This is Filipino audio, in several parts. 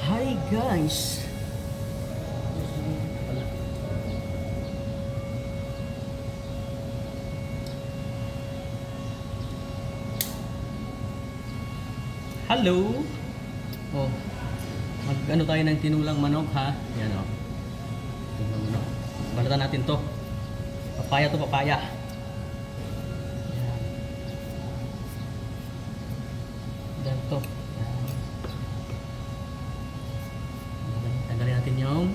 Hi guys! Hello! Oh, mag-ano tayo ng tinulang manok ha? Yan o. Tinulang manok. Balatan natin to. Papaya to, papaya. Yan. Yan to. Tanggalin natin yung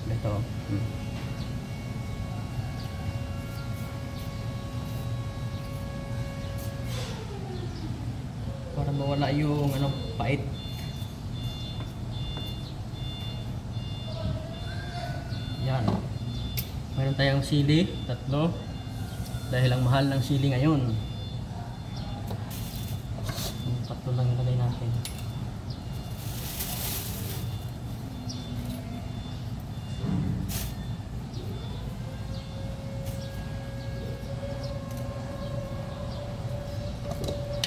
ito. Para mawala yung pait. Yan. Mayroon tayong sili, 3. Dahil ang mahal ng sili ngayon. 3 lang ilagay natin.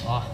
Ah.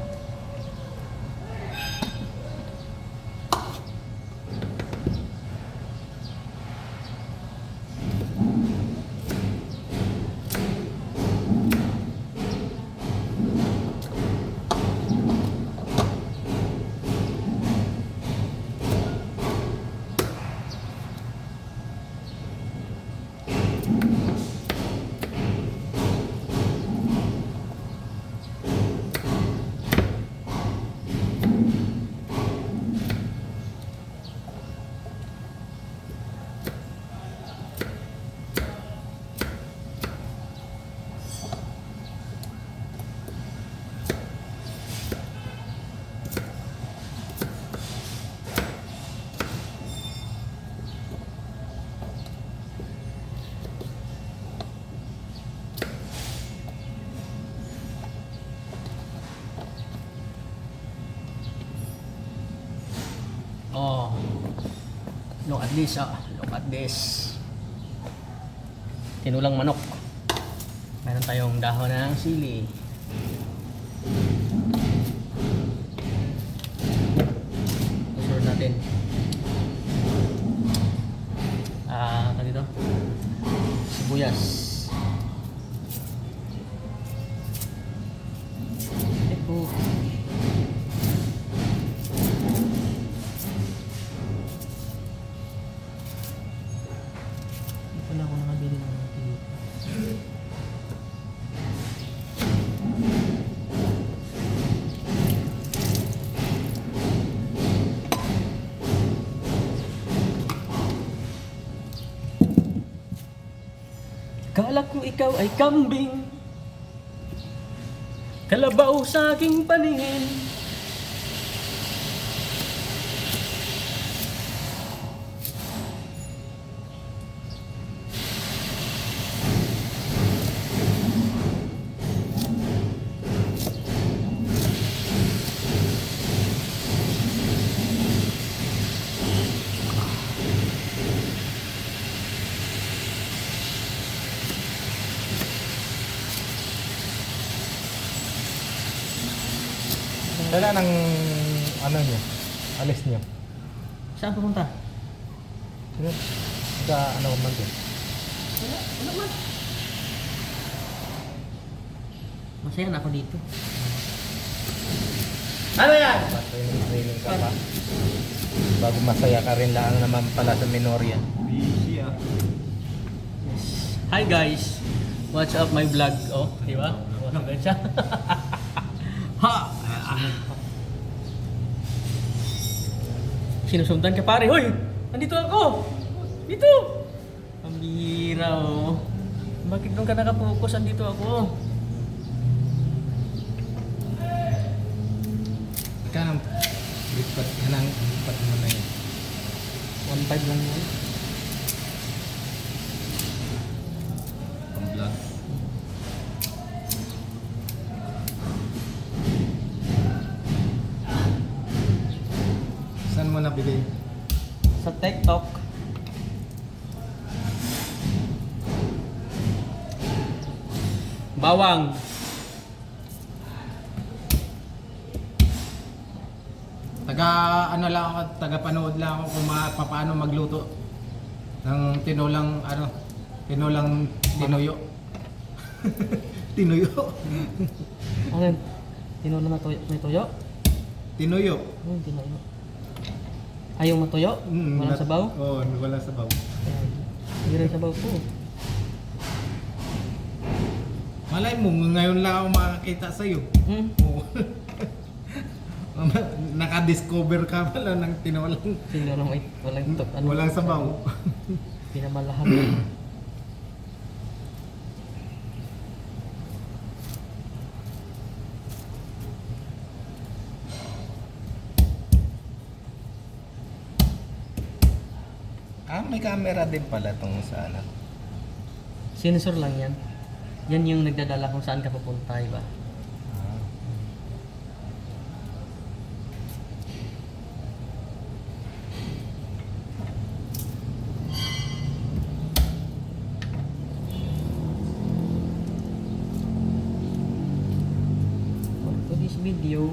Oh, look at this, look at this. Tinulang manok. Meron tayong dahon ng sili. Isurod natin. Ano dito? Sibuyas. Ito. Wala ako nakabili ng tilo. Kala ko ikaw ay kambing, kalabaw sa aking paningin. Kailan ang niyo? Alis niyo? Saan pupunta? Sa man din? Wala man. Masaya na ako dito. Ano yan? Training ka pa. Bago masaya ka rin lang naman pala sa Minoria. Busy Yes. Hi guys. Watch up my vlog. Oh, di ba? Watch up siya. Ha! Sinusundan ka pare. Hoy! Nandito ako! Dito! Ang bihira oh. Bakit doon ka nakapokus? Andito ako. Ika, lipat ka ng lipat mo na yun. 1.5 lang yun. Pang vlog. Saan mo nabili? Sa TikTok. Bawang. Taga ano lang ako, taga panood lang ako kung paano magluto ng tinulang tinuyo. Tinuyo. Ano yun? Tinulang na tuyo, may tuyo? Tinuyo. Ano yung tinuyo? Ay, yung matuyo? Walang sabaw? Oo, walang sabaw. Ayan. Hindi rin sabaw po. Malay mo, ngayon lang ako makakita sa'yo. Hmm? Oo. Naka-discover ka pala ng tinulang. Tinulang may walang tok. Walang sabaw. Pinamalahan. May camera din pala tong sa ano. Sensor lang yan. Yan yung nagdadala kung saan ka pupunta, iba? Ah. For this video,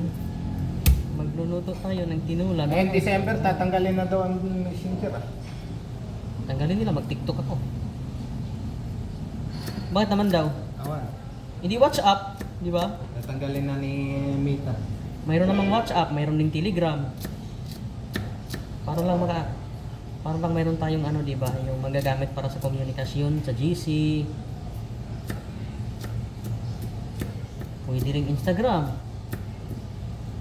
magluluto tayo ng tinula. Ngayon December, tatanggalin na daw ang messenger ah. Tanggalin nila, mag-tiktok ako. Bakit naman daw? Awan. Hindi WhatsApp, di ba? Tatanggalin na ni Mita. Mayroon namang WhatsApp, mayroon ding Telegram. Para lang mayroon tayong ano, di ba? Yung magagamit para sa komunikasyon, sa GC. Pwede ring Instagram.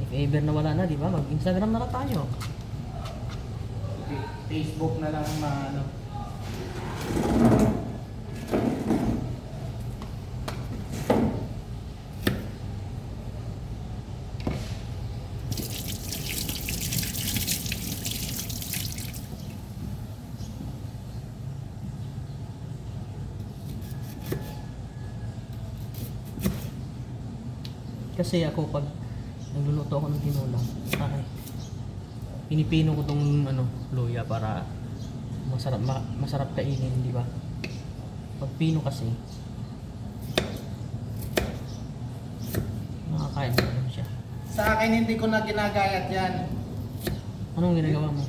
If ever na wala na, di ba? Mag-Instagram na lang tayo. Facebook na lang maano. Kasi ako pag nagluluto ako ng tinola, pinipino ko tong ano, luya para masarap kainin, di ba? Pag pino kasi makakain mo naman siya. Sa akin hindi ko na ginagayat yan. Anong ginagawa mo?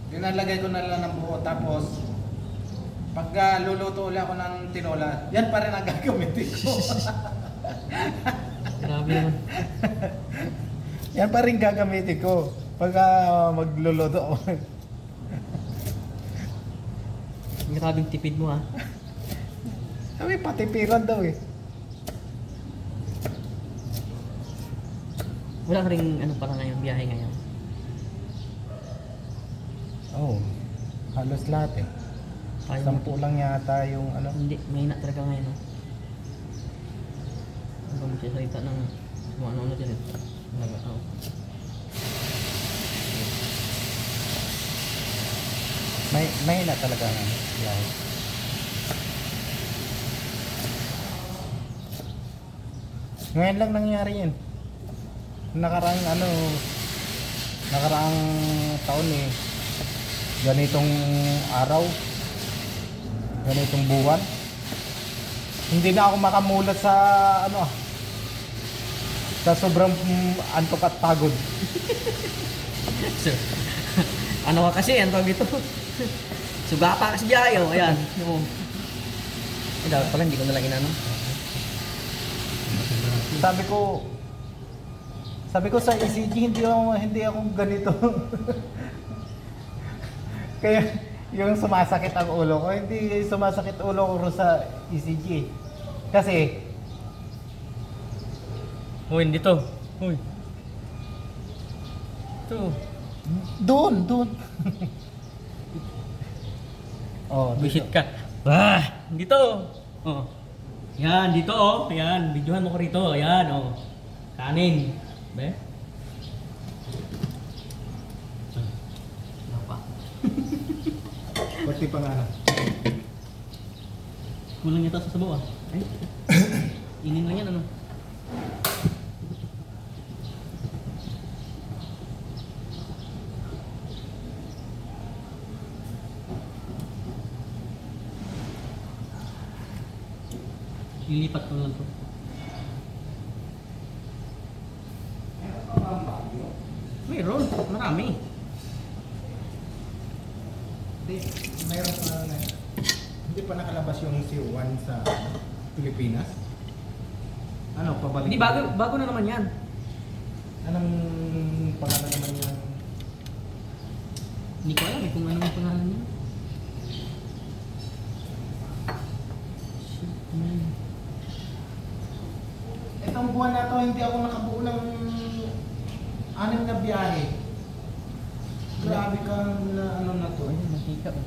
Ginalagay ko na lang ng buo tapos pag luluto ulit ako ng tinola, yan pa rin ang gagamitin ko. Grabe naman. Yan pa rin gagamitin ko pag magluluto ako. Grabing tipid mo, ha. Sabi patipiran daw eh. Wala ka ring ano pala ngayon, biyahe ngayon. Oh, halos lahat eh. Tayo 10 lang yata yung ano. Hindi, may na talaga ngayon, ha. Ano ba magsasalita ng kung ano-ano dyan, eh. Oh. May na talaga ng biyahe. Ngayon lang nangyari yun. Nakaraang taon eh. Ganitong araw. Ganitong buwan. Hindi na ako makamulat sa sa sobrang antok at pagod. So, ano ka kasi, ang tawag ito. Sugata kasi biyahe, oh. Ayan. Oo. Dapat pala, hindi ko nalang inano. Sabi ko sa ECG hindi ako ganito. Kaya yung sumasakit ang ulo ko, hindi sumasakit ulo ko sa ECG. Kasi Uy, hindi to. Uy. Ito. doon. Oh, Visit ka. Dito. Oh. Yan, dito oh. Yan, videohan mo ko rito. Yan oh. Kanin. Be? Ano pa? Pati pa nga. Kulang yata sa sabaw, ah. Ay. Inin lang yan, ano? Lilipat ko lang to. Meron. Mayroon, marami. Hindi, mayroon pa na. Hindi pa nakalabas yung C1 sa Pilipinas. Ano, pabalik? Hindi, bago na naman yan. Anong pangalan naman yung... Hindi ko alam eh kung anong pangalan niya. Shit, man. Itong buwan na to, hindi ako nakabuo ng 6 na biyahe. Grabe ka na ano na to. Ayun, mantika oh.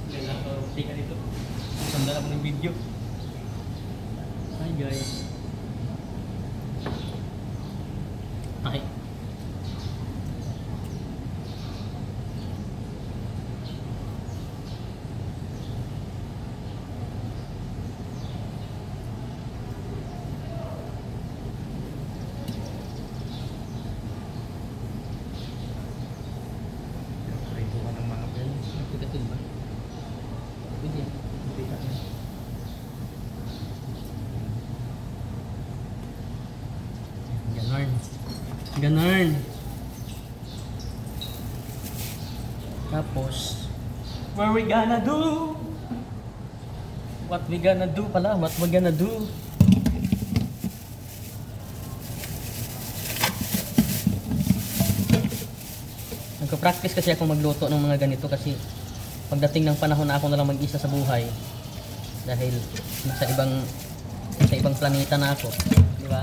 Ganda ko, mantika dito. Sandala ko ng video. Hi guys. Okay. Rito ka ng mga bel. Nagtitatil ba? Pwede yan. Hindi ka na. Ganun. Ganun. Tapos, what we gonna do? What we gonna do pala? What we gonna do? Nagpa-practice kasi ako magluto ng mga ganito kasi pagdating ng panahon na ako na lang mag-isa sa buhay dahil sa ibang planeta na ako, di ba?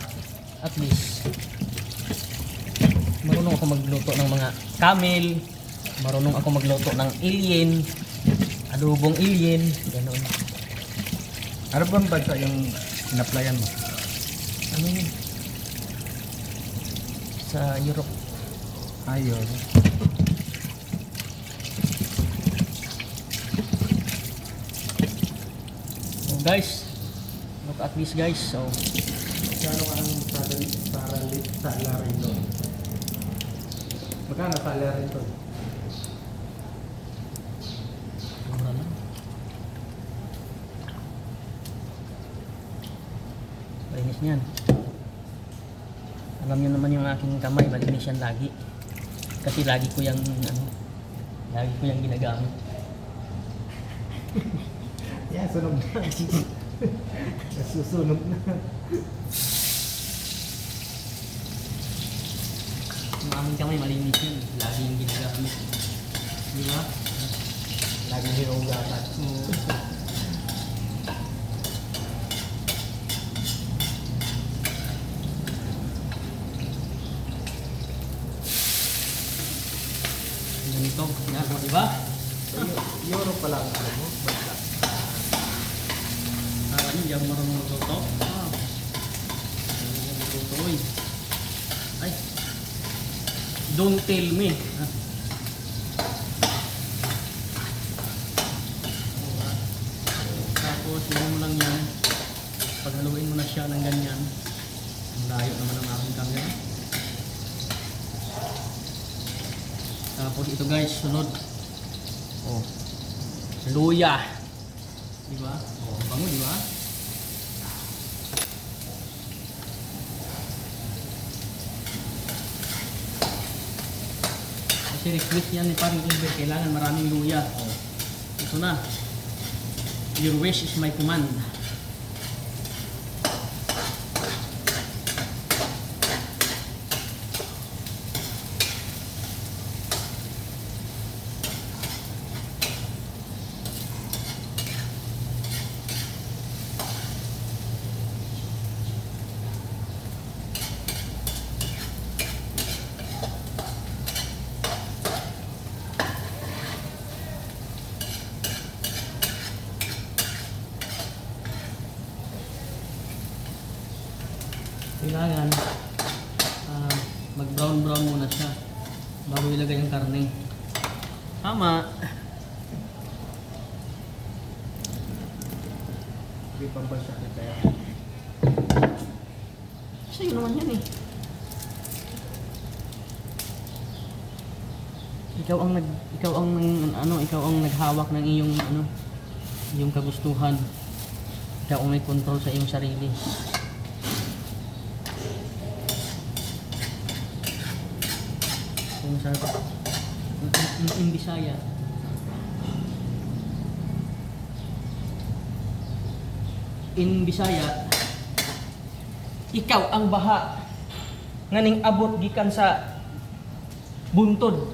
At least marunong ako magluto ng mga camel, marunong ako magluto ng alien, adobong alien, gano'n. Ano bang bansa yung in-applyan mo? Ano yun? Sa Europe. Ayun. So guys, look at this guys. So, Magkano ka ang salary doon? Magkano salary doon? mura lang. Malinis niyan. Alam niyo naman yung aking kamay, malinis yan lagi. Kasi lagi ko yung ginagamit. Yeah, sunog na. Nasusunog na. Yung aming kamay, malinis yun. Lagi yung ginagamit. Di ba? Laging hinugatan. Oo. Ganito. Yan, di ba? Euro pa lang ano mo? Basta. Ano, hindi ako marunong magluto. Hindi ako magluto, eh. Ay. Don't tell me. Ah. Diba? Tapos, yun mo lang yan. Paghaluin mo na siya ng ganyan. Ang layo naman ang aking camera. Tapos ito guys, sunod. Oh. Luya. Diba? Oh, bango, diba? Kasi request yan ni Paring Gilbert, kailangan maraming luya. Oh. Ito na. Your wish is my command. Kailangan mag-brown muna siya bago ilagay ang karne. Tama. Hindi pa ba siya kaya? Kasi yun naman yan eh. Ikaw ang naghawak ng iyong kagustuhan. Ikaw ang may control sa iyong sarili. yung sa in Bisaya. In Bisaya, ikaw ang baha nga ning abot gikan sa buntod.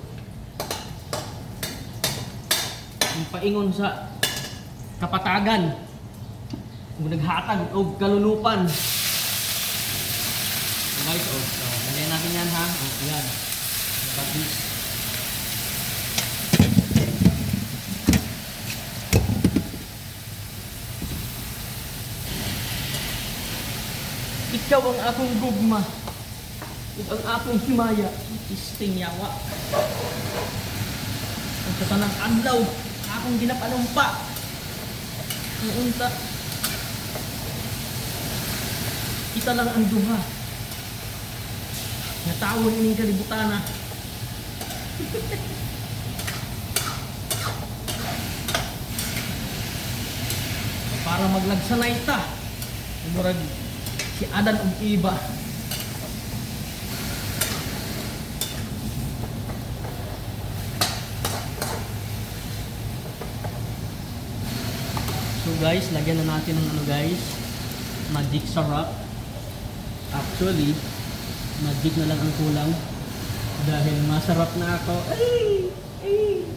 Ang paingon sa kapatagan. Kung naghatag o kalulupan. So guys, lagyan natin yan ha. Yan. Tapos ikaw ang akong gugma. Ikaw ang akong himaya. Isting yawa. Ang katanang adlaw. Akong ginapanumpa. Ang unta. Kita lang ang duha. Natawon ining kalibutan na. Para maglagsanay ta. Murag si Adan ug Iba. So guys, lagyan na natin ng ano guys, magic syrup. Actually, magic na lang ang kulang dahil masarap na ako. Ay! Ay!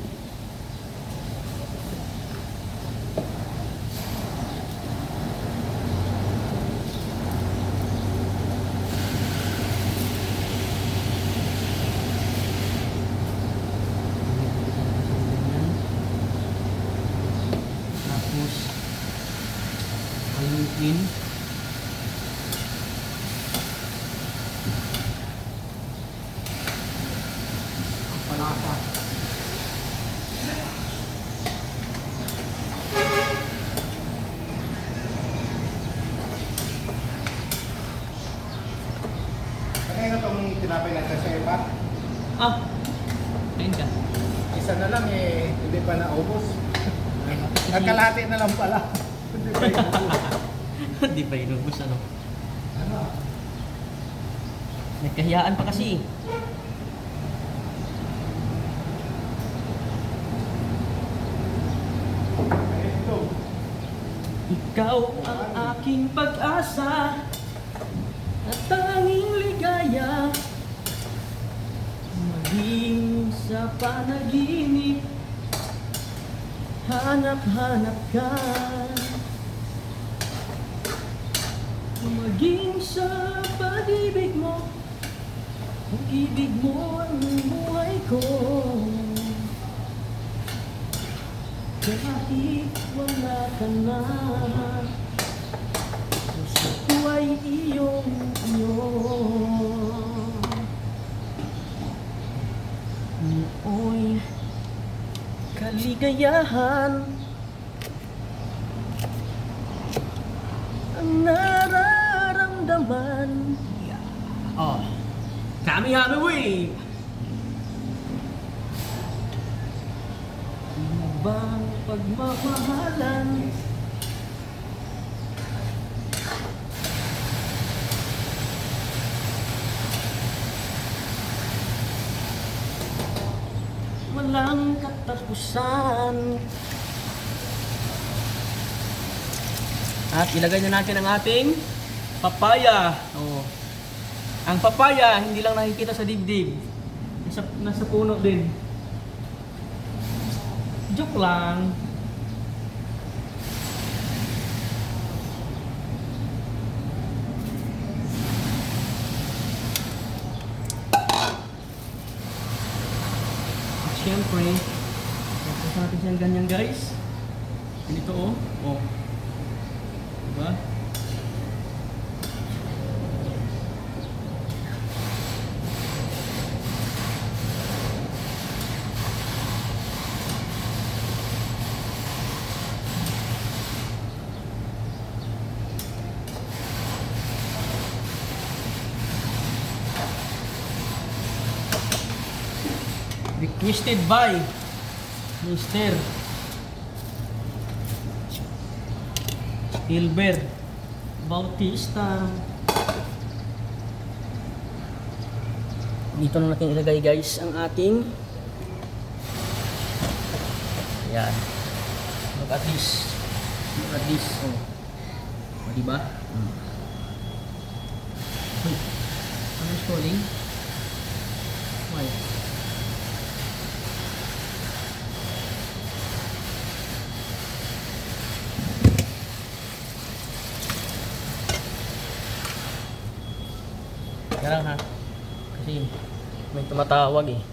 Tapos haluin. Palaka. Kanina itong tinapay natin sa iba. Ah! Ayun ka. Isa na lang eh, hindi pa naubos. Nagkalati na lang pala. Hindi pa inubos. Hindi pa inubos ano. Ano? Nagkahiyaan pa kasi. Ito. Ikaw ang aking pag-asa at tanging ligaya. Maging sa panaginip, hanap-hanap ka. Maging sa pag-ibig mo, ang ibig mo ang buhay ko. Kahit wala ka na, puso ko ay iyong-iyo. Nooy kaligayahan ang nararamdaman. Oh, kami-hami wave! Ano bang pagmamahalan? Walang katapusan. At ilagay na natin ang ating papaya. Oh. Ang papaya hindi lang nakikita sa dibdib. Nasa puno din. Joke lang. Siyempre, tapos natin siyang ganyan guys. Ganito oh. Oh. Diba? Requested by Mr. Hilbert Bautista. Dito na natin ilagay guys ang ating yan. Look at this. Look at this. Oh. O, diba? Uy. Ano yung scrolling? Why? Kaya lang ha. Kasi may tumatawag eh.